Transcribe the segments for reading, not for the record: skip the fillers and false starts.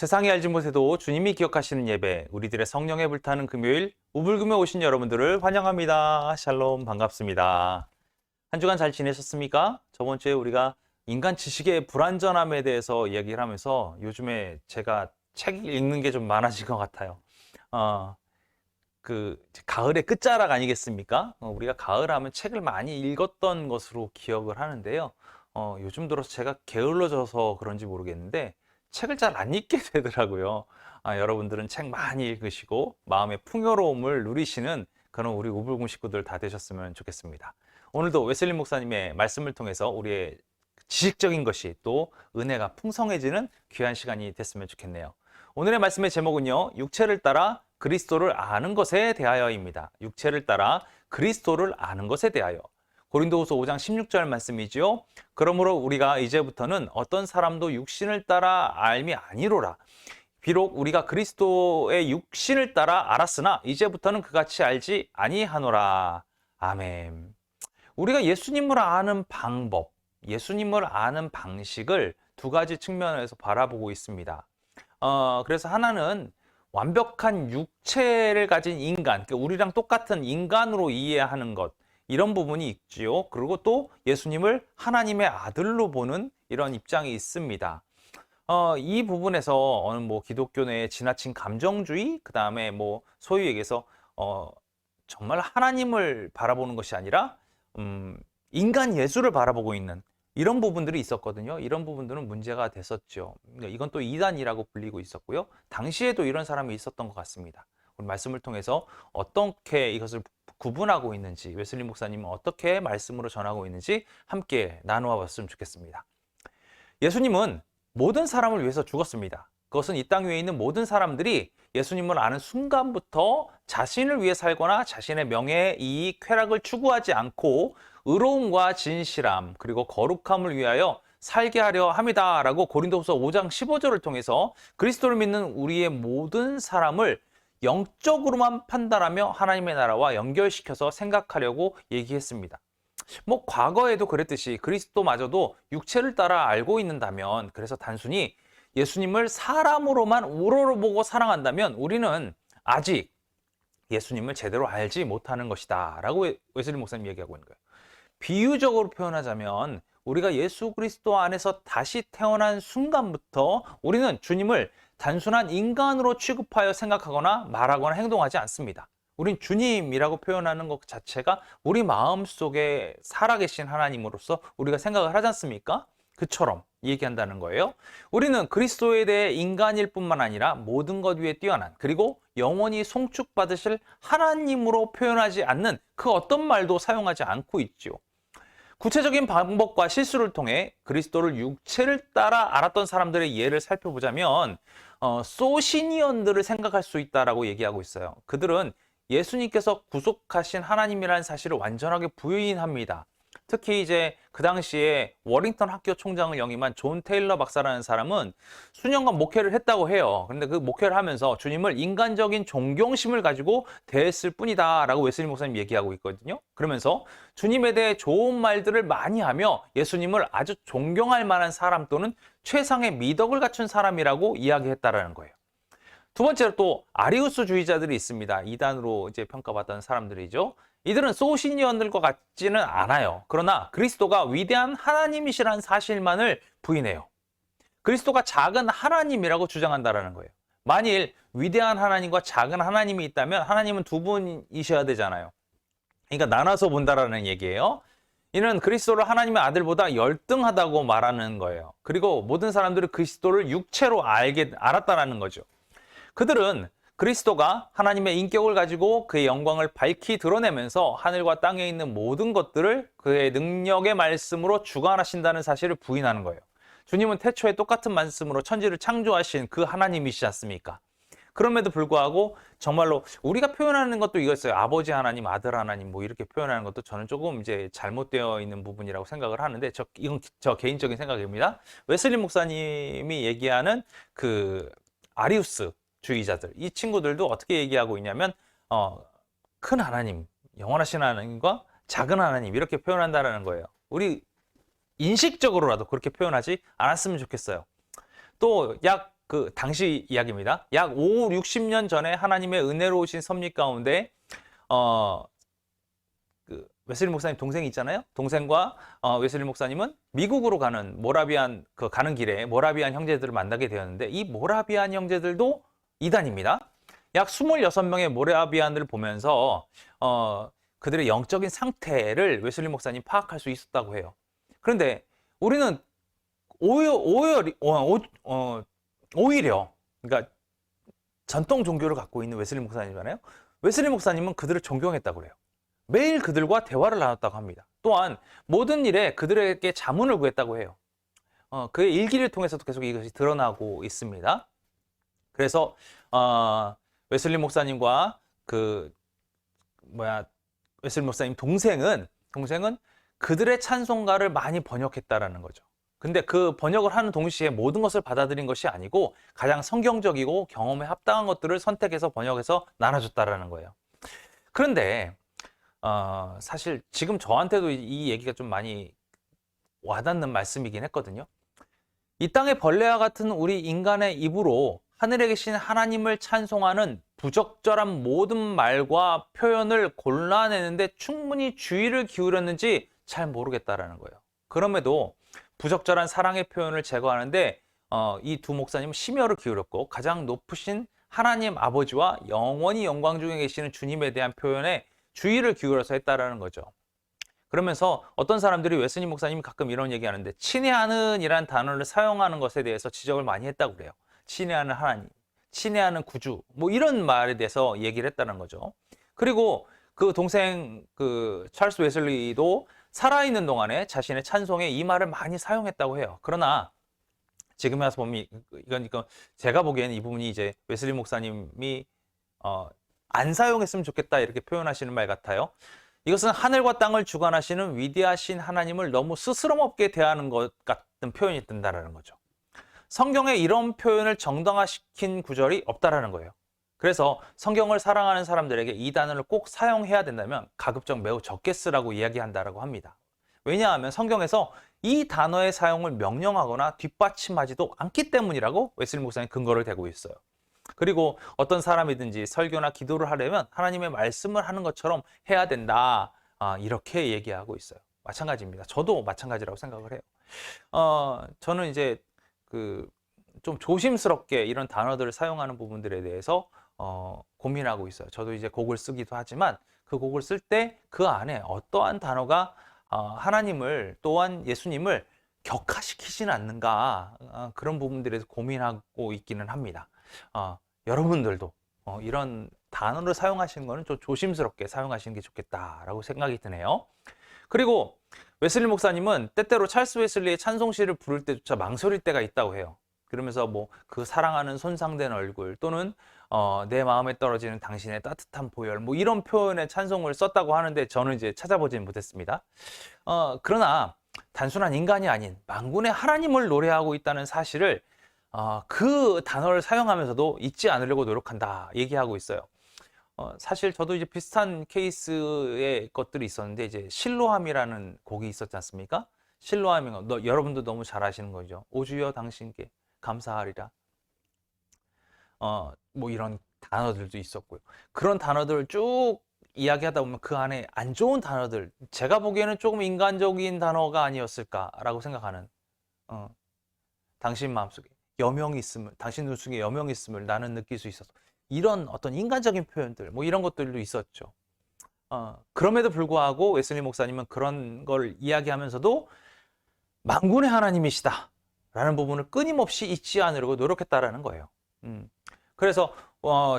세상이 알지 못해도 주님이 기억하시는 예배, 우리들의 성령에 불타는 금요일, 우불금에 오신 여러분들을 환영합니다. 샬롬, 반갑습니다. 한 주간 잘 지내셨습니까? 저번 주에 우리가 인간 지식의 불완전함에 대해서 이야기를 하면서 요즘에 제가 책 읽는 게 좀 많아진 것 같아요. 가을의 끝자락 아니겠습니까? 우리가 가을 하면 책을 많이 읽었던 것으로 기억을 하는데요. 요즘 들어서 제가 게을러져서 그런지 모르겠는데 책을 잘 안 읽게 되더라고요. 여러분들은 책 많이 읽으시고 마음의 풍요로움을 누리시는 그런 우리 우불금 식구들 다 되셨으면 좋겠습니다. 오늘도 웨슬리 목사님의 말씀을 통해서 우리의 지식적인 것이 또 은혜가 풍성해지는 귀한 시간이 됐으면 좋겠네요. 오늘의 말씀의 제목은요, 육체를 따라 그리스도를 아는 것에 대하여입니다. 육체를 따라 그리스도를 아는 것에 대하여. 고린도후서 5장 16절 말씀이지요. 그러므로 우리가 이제부터는 어떤 사람도 육신을 따라 알미 아니로라. 비록 우리가 그리스도의 육신을 따라 알았으나 이제부터는 그같이 알지 아니하노라. 아멘. 우리가 예수님을 아는 방법, 예수님을 아는 방식을 두 가지 측면에서 바라보고 있습니다. 그래서 하나는 완벽한 육체를 가진 인간, 그러니까 우리랑 똑같은 인간으로 이해하는 것, 이런 부분이 있지요. 그리고 또 예수님을 하나님의 아들로 보는 이런 입장이 있습니다. 이 부분에서 기독교 내의 지나친 감정주의, 그 다음에 소위 얘기해서 정말 하나님을 바라보는 것이 아니라 인간 예수를 바라보고 있는 이런 부분들이 있었거든요. 이런 부분들은 문제가 됐었죠. 이건 또 이단이라고 불리고 있었고요. 당시에도 이런 사람이 있었던 것 같습니다. 우리 말씀을 통해서 어떻게 이것을 구분하고 있는지, 웨슬리 목사님은 어떻게 말씀으로 전하고 있는지 함께 나누어 봤으면 좋겠습니다. 예수님은 모든 사람을 위해서 죽었습니다. 그것은 이 땅 위에 있는 모든 사람들이 예수님을 아는 순간부터 자신을 위해 살거나 자신의 명예, 이익, 쾌락을 추구하지 않고 의로움과 진실함, 그리고 거룩함을 위하여 살게 하려 합니다. 라고 고린도후서 5장 15절을 통해서 그리스도를 믿는 우리의 모든 사람을 영적으로만 판단하며 하나님의 나라와 연결시켜서 생각하려고 얘기했습니다. 과거에도 그랬듯이 그리스도마저도 육체를 따라 알고 있는다면, 그래서 단순히 예수님을 사람으로만 우러러 보고 사랑한다면 우리는 아직 예수님을 제대로 알지 못하는 것이다 라고 웨슬리 목사님 얘기하고 있는 거예요. 비유적으로 표현하자면 우리가 예수 그리스도 안에서 다시 태어난 순간부터 우리는 주님을 단순한 인간으로 취급하여 생각하거나 말하거나 행동하지 않습니다. 우린 주님이라고 표현하는 것 자체가 우리 마음속에 살아계신 하나님으로서 우리가 생각을 하지 않습니까? 그처럼 얘기한다는 거예요. 우리는 그리스도에 대해 인간일 뿐만 아니라 모든 것 위에 뛰어난, 그리고 영원히 송축받으실 하나님으로 표현하지 않는 그 어떤 말도 사용하지 않고 있죠. 구체적인 방법과 실수를 통해 그리스도를 육체를 따라 알았던 사람들의 예를 살펴보자면 소시니언들을 생각할 수 있다라고 얘기하고 있어요. 그들은 예수님께서 구속하신 하나님이라는 사실을 완전하게 부인합니다. 특히 이제 그 당시에 워링턴 학교 총장을 역임한 존 테일러 박사라는 사람은 수년간 목회를 했다고 해요. 그런데 그 목회를 하면서 주님을 인간적인 존경심을 가지고 대했을 뿐이다 라고 웨슬리 목사님 얘기하고 있거든요. 그러면서 주님에 대해 좋은 말들을 많이 하며 예수님을 아주 존경할 만한 사람 또는 최상의 미덕을 갖춘 사람이라고 이야기했다라는 거예요. 두 번째로 또 아리우스주의자들이 있습니다. 이단으로 이제 평가받던 사람들이죠. 이들은 소시니언들과 같지는 않아요. 그러나 그리스도가 위대한 하나님이시라는 사실만을 부인해요. 그리스도가 작은 하나님이라고 주장한다는 거예요. 만일 위대한 하나님과 작은 하나님이 있다면 하나님은 두 분이셔야 되잖아요. 그러니까 나눠서 본다라는 얘기예요. 이는 그리스도를 하나님의 아들보다 열등하다고 말하는 거예요. 그리고 모든 사람들이 그리스도를 육체로 알았다라는 거죠. 그들은 그리스도가 하나님의 인격을 가지고 그의 영광을 밝히 드러내면서 하늘과 땅에 있는 모든 것들을 그의 능력의 말씀으로 주관하신다는 사실을 부인하는 거예요. 주님은 태초에 똑같은 말씀으로 천지를 창조하신 그 하나님이시지 않습니까? 그럼에도 불구하고 정말로 우리가 표현하는 것도 이거였어요. 아버지 하나님, 아들 하나님 이렇게 표현하는 것도 저는 조금 이제 잘못되어 있는 부분이라고 생각을 하는데 이건 저 개인적인 생각입니다. 웨슬리 목사님이 얘기하는 그 아리우스 주의자들, 이 친구들도 어떻게 얘기하고 있냐면 큰 하나님, 영원하신 하나님과 작은 하나님 이렇게 표현한다는 거예요. 우리 인식적으로라도 그렇게 표현하지 않았으면 좋겠어요. 또 약 그 당시 이야기입니다. 약 5, 60년 전에 하나님의 은혜로우신 섭리 가운데 그 웨슬리 목사님 동생이 있잖아요. 동생과 웨슬리 목사님은 미국으로 가는 모라비안 가는 길에 모라비안 형제들을 만나게 되었는데 이 모라비안 형제들도 이단입니다. 약 26명의 모라비안을 보면서 그들의 영적인 상태를 웨슬리 목사님 파악할 수 있었다고 해요. 그런데 우리는 오히려 그러니까 전통 종교를 갖고 있는 웨슬리 목사님이잖아요. 웨슬리 목사님은 그들을 존경했다고 그래요. 매일 그들과 대화를 나눴다고 합니다. 또한 모든 일에 그들에게 자문을 구했다고 해요. 그의 일기를 통해서도 계속 이것이 드러나고 있습니다. 그래서 웨슬리 목사님과 웨슬리 목사님 동생은 그들의 찬송가를 많이 번역했다라는 거죠. 근데 그 번역을 하는 동시에 모든 것을 받아들인 것이 아니고 가장 성경적이고 경험에 합당한 것들을 선택해서 번역해서 나눠줬다라는 거예요. 그런데 사실 지금 저한테도 이 얘기가 좀 많이 와닿는 말씀이긴 했거든요. 이 땅의 벌레와 같은 우리 인간의 입으로 하늘에 계신 하나님을 찬송하는 부적절한 모든 말과 표현을 골라내는데 충분히 주의를 기울였는지 잘 모르겠다라는 거예요. 그럼에도 부적절한 사랑의 표현을 제거하는데 이 두 목사님은 심혈을 기울였고 가장 높으신 하나님 아버지와 영원히 영광 중에 계시는 주님에 대한 표현에 주의를 기울여서 했다라는 거죠. 그러면서 어떤 사람들이 웨슬리 목사님이 가끔 이런 얘기하는데 친애하는 이란 단어를 사용하는 것에 대해서 지적을 많이 했다고 그래요. 친애하는 하나님, 친애하는 구주, 뭐 이런 말에 대해서 얘기를 했다는 거죠. 그리고 그 동생 찰스 웨슬리도 살아있는 동안에 자신의 찬송에 이 말을 많이 사용했다고 해요. 그러나 지금에 와서 보면 이건 제가 보기에는 이 부분이 이제 웨슬리 목사님이 안 사용했으면 좋겠다 이렇게 표현하시는 말 같아요. 이것은 하늘과 땅을 주관하시는 위대하신 하나님을 너무 스스럼없게 대하는 것 같은 표현이 든다라는 거죠. 성경에 이런 표현을 정당화시킨 구절이 없다라는 거예요. 그래서 성경을 사랑하는 사람들에게 이 단어를 꼭 사용해야 된다면 가급적 매우 적게 쓰라고 이야기한다라고 합니다. 왜냐하면 성경에서 이 단어의 사용을 명령하거나 뒷받침하지도 않기 때문이라고 웨슬리 목사님 근거를 대고 있어요. 그리고 어떤 사람이든지 설교나 기도를 하려면 하나님의 말씀을 하는 것처럼 해야 된다. 이렇게 얘기하고 있어요. 마찬가지입니다. 저도 마찬가지라고 생각을 해요. 저는 이제 좀 조심스럽게 이런 단어들을 사용하는 부분들에 대해서 고민하고 있어요. 저도 이제 곡을 쓰기도 하지만 그 곡을 쓸 때 그 안에 어떠한 단어가 하나님을 또한 예수님을 격하시키지는 않는가 그런 부분들에 대해서 고민하고 있기는 합니다. 여러분들도 이런 단어를 사용하시는 거는 좀 조심스럽게 사용하시는 게 좋겠다라고 생각이 드네요. 그리고 웨슬리 목사님은 때때로 찰스 웨슬리의 찬송시를 부를 때조차 망설일 때가 있다고 해요. 그러면서 뭐 그 사랑하는 손상된 얼굴 또는 내 마음에 떨어지는 당신의 따뜻한 보혈 뭐 이런 표현의 찬송을 썼다고 하는데 저는 이제 찾아보지는 못했습니다. 그러나 단순한 인간이 아닌 만군의 하나님을 노래하고 있다는 사실을 그 단어를 사용하면서도 잊지 않으려고 노력한다 얘기하고 있어요. 사실 저도 이제 비슷한 케이스의 것들이 있었는데 이제 실로함이라는 곡이 있었지 않습니까? 실로함인 거 여러분도 너무 잘 아시는 거죠. 오 주여 당신께 감사하리라. 뭐 이런 단어들도 있었고요. 그런 단어들을 쭉 이야기하다 보면 그 안에 안 좋은 단어들, 제가 보기에는 조금 인간적인 단어가 아니었을까라고 생각하는 당신 마음속에 여명이 있음을, 당신 눈 속에 여명이 있음을 나는 느낄 수 있어서 이런 어떤 인간적인 표현들 뭐 이런 것들도 있었죠. 그럼에도 불구하고 웨슬리 목사님은 그런 걸 이야기하면서도 만군의 하나님이시다 라는 부분을 끊임없이 잊지 않으려고 노력했다라는 거예요. 그래서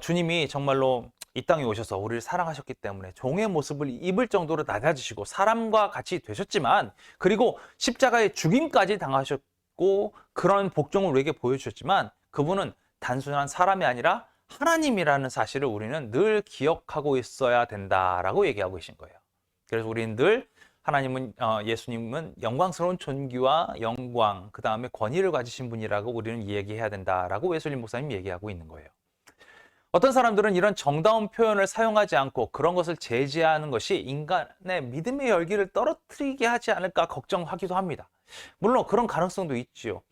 주님이 정말로 이 땅에 오셔서 우리를 사랑하셨기 때문에 종의 모습을 입을 정도로 낮아지시고 사람과 같이 되셨지만 그리고 십자가의 죽임까지 당하셨고 그런 복종을 우리에게 보여주셨지만 그분은 단순한 사람이 아니라 하나님이라는 사실을 우리는 늘 기억하고 있어야 된다라고 얘기하고 계신 거예요. 그래서 우리는 늘 하나님은 예수님은 영광스러운 존귀와 영광 그 다음에 권위를 가지신 분이라고 우리는 얘기해야 된다라고 웨슬리 목사님 얘기하고 있는 거예요. 어떤 사람들은 이런 정다운 표현을 사용하지 않고 그런 것을 제지하는 것이 인간의 믿음의 열기를 떨어뜨리게 하지 않을까 걱정하기도 합니다. 물론 그런 가능성도 있지요.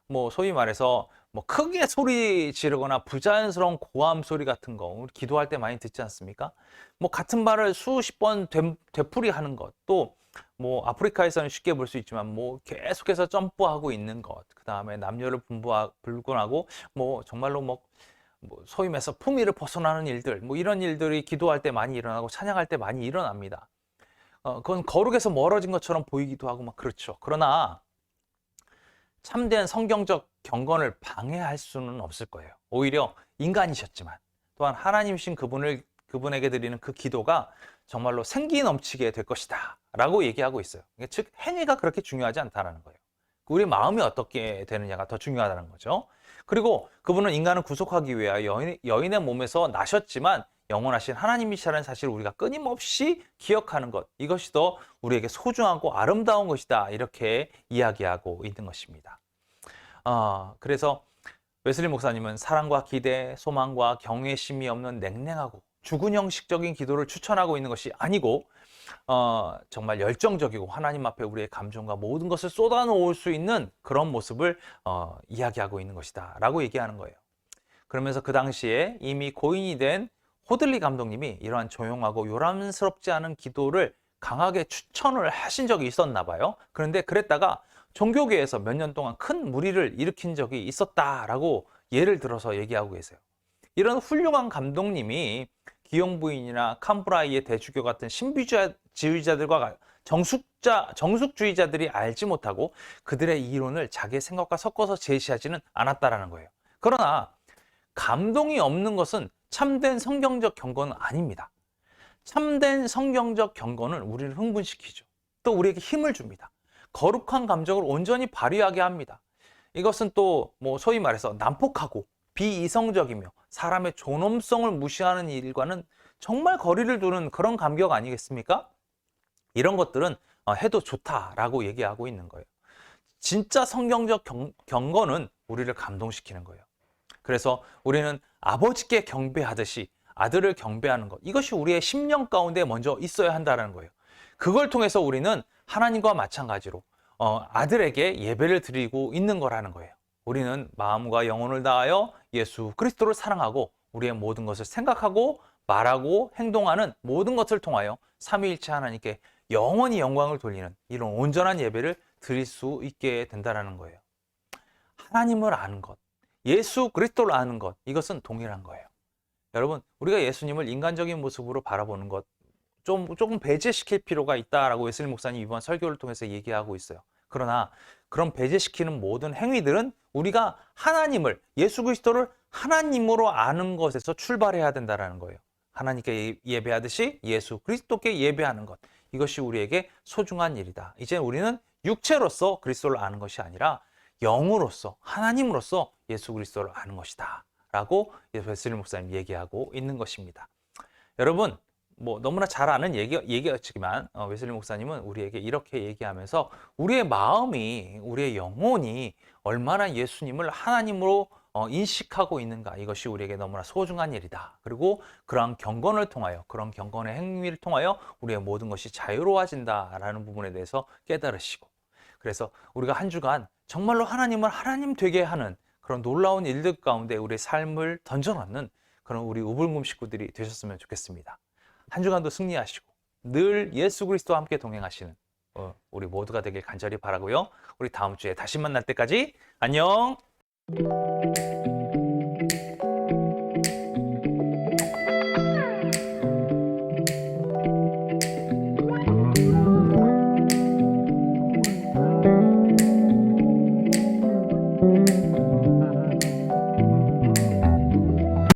뭐 소위 말해서 뭐 크게 소리 지르거나 부자연스러운 고함 소리 같은 거 우리 기도할 때 많이 듣지 않습니까? 뭐 같은 말을 수십 번 되풀이하는 것, 또 뭐 아프리카에서는 쉽게 볼 수 있지만 뭐 계속해서 점프하고 있는 것, 그 다음에 남녀를 불문하고 뭐 정말로 뭐 소위 말해서 품위를 벗어나는 일들, 뭐 이런 일들이 기도할 때 많이 일어나고 찬양할 때 많이 일어납니다. 그건 거룩에서 멀어진 것처럼 보이기도 하고 막 그렇죠. 그러나 참된 성경적 경건을 방해할 수는 없을 거예요. 오히려 인간이셨지만 또한 하나님이신 그분에게 드리는 그 기도가 정말로 생기 넘치게 될 것이다 라고 얘기하고 있어요. 즉 행위가 그렇게 중요하지 않다는 거예요. 우리 마음이 어떻게 되느냐가 더 중요하다는 거죠. 그리고 그분은 인간을 구속하기 위하여 여인의 몸에서 나셨지만 영원하신 하나님이시라는 사실을 우리가 끊임없이 기억하는 것, 이것이 더 우리에게 소중하고 아름다운 것이다, 이렇게 이야기하고 있는 것입니다. 그래서 웨슬리 목사님은 사랑과 기대, 소망과 경외심이 없는 냉랭하고 죽은 형식적인 기도를 추천하고 있는 것이 아니고 정말 열정적이고 하나님 앞에 우리의 감정과 모든 것을 쏟아놓을 수 있는 그런 모습을 이야기하고 있는 것이다 라고 얘기하는 거예요. 그러면서 그 당시에 이미 고인이 된 호들리 감독님이 이러한 조용하고 요란스럽지 않은 기도를 강하게 추천을 하신 적이 있었나 봐요. 그런데 그랬다가 종교계에서 몇 년 동안 큰 무리를 일으킨 적이 있었다라고 예를 들어서 얘기하고 계세요. 이런 훌륭한 감독님이 기용 부인이나 캄브라이의 대주교 같은 신비주의자들과 정숙주의자들이 알지 못하고 그들의 이론을 자기의 생각과 섞어서 제시하지는 않았다라는 거예요. 그러나 감동이 없는 것은 참된 성경적 경건은 아닙니다. 참된 성경적 경건은 우리를 흥분시키죠. 또 우리에게 힘을 줍니다. 거룩한 감정을 온전히 발휘하게 합니다. 이것은 또 뭐 소위 말해서 난폭하고 비이성적이며 사람의 존엄성을 무시하는 일과는 정말 거리를 두는 그런 감격 아니겠습니까? 이런 것들은 해도 좋다라고 얘기하고 있는 거예요. 진짜 성경적 경건은 우리를 감동시키는 거예요. 그래서 우리는 아버지께 경배하듯이 아들을 경배하는 것, 이것이 우리의 심령 가운데 먼저 있어야 한다는 거예요. 그걸 통해서 우리는 하나님과 마찬가지로 아들에게 예배를 드리고 있는 거라는 거예요. 우리는 마음과 영혼을 다하여 예수 그리스도를 사랑하고 우리의 모든 것을 생각하고 말하고 행동하는 모든 것을 통하여 삼위일체 하나님께 영원히 영광을 돌리는 이런 온전한 예배를 드릴 수 있게 된다는 거예요. 하나님을 아는 것, 예수 그리스도를 아는 것, 이것은 동일한 거예요. 여러분, 우리가 예수님을 인간적인 모습으로 바라보는 것 조금 배제시킬 필요가 있다라고 웨슬리 목사님 이번 설교를 통해서 얘기하고 있어요. 그러나 그런 배제시키는 모든 행위들은 우리가 하나님을, 예수 그리스도를 하나님으로 아는 것에서 출발해야 된다는 거예요. 하나님께 예배하듯이 예수 그리스도께 예배하는 것, 이것이 우리에게 소중한 일이다. 이제 우리는 육체로서 그리스도를 아는 것이 아니라 영으로서 하나님으로서 예수 그리스도를 아는 것이다 라고 웨슬리 목사님 얘기하고 있는 것입니다. 여러분, 뭐 너무나 잘 아는 얘기였지만 웨슬리 목사님은 우리에게 이렇게 얘기하면서 우리의 마음이, 우리의 영혼이 얼마나 예수님을 하나님으로 인식하고 있는가, 이것이 우리에게 너무나 소중한 일이다. 그리고 그러한 경건을 통하여, 그런 경건의 행위를 통하여 우리의 모든 것이 자유로워진다라는 부분에 대해서 깨달으시고, 그래서 우리가 한 주간 정말로 하나님을 하나님 되게 하는 그런 놀라운 일들 가운데 우리의 삶을 던져놓는 그런 우리 우불금 식구들이 되셨으면 좋겠습니다. 한 주간도 승리하시고 늘 예수 그리스도와 함께 동행하시는 우리 모두가 되길 간절히 바라고요. 우리 다음 주에 다시 만날 때까지 안녕.